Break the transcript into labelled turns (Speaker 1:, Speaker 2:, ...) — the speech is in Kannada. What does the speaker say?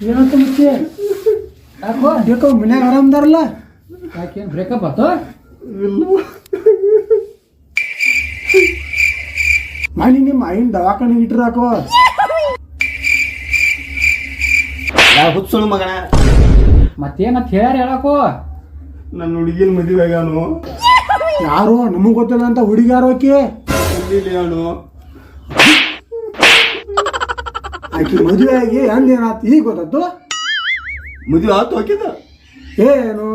Speaker 1: ಏನಂತ ಮುಚ್ಚಿ ಯಾಕೋ ಯಾಕೋ ಮನ್ಯಾಗ ಆರಾಮದಾರಲ್ಲ ಯಾಕೇನು ಬ್ರೇಕಪ್ ಆತು ಮಾಡಿ ನಿಮ್ಮ ಆಯಿನ ದವಾಖಾನೆ ಇಟ್ರಾಕೋ
Speaker 2: ಯಾವ ಹುಚ್ಚು ಮಗನ
Speaker 1: ಮತ್ತೇನಂತ ಹೇಳ್ಯಾರ ಹೇಳಕೋ
Speaker 2: ನನ್ನ ಹುಡುಗಿನ ಮದುವೆ ಆಗ್ಯಾನು
Speaker 1: ಯಾರು ನಮಗ್ ಗೊತ್ತಿಲ್ಲ ಅಂತ ಹುಡುಗ್ಯಾರು ಆಕಿ
Speaker 2: ಅವನು
Speaker 1: ಆಕಿ ಮದುವೆ ಆಗಿ ಏನಾಯ್ತು ಈಗ ಗೊತ್ತದ್ದು
Speaker 2: ಮದುವೆ ಆತು ಹಾಕಿದ
Speaker 1: ಏನು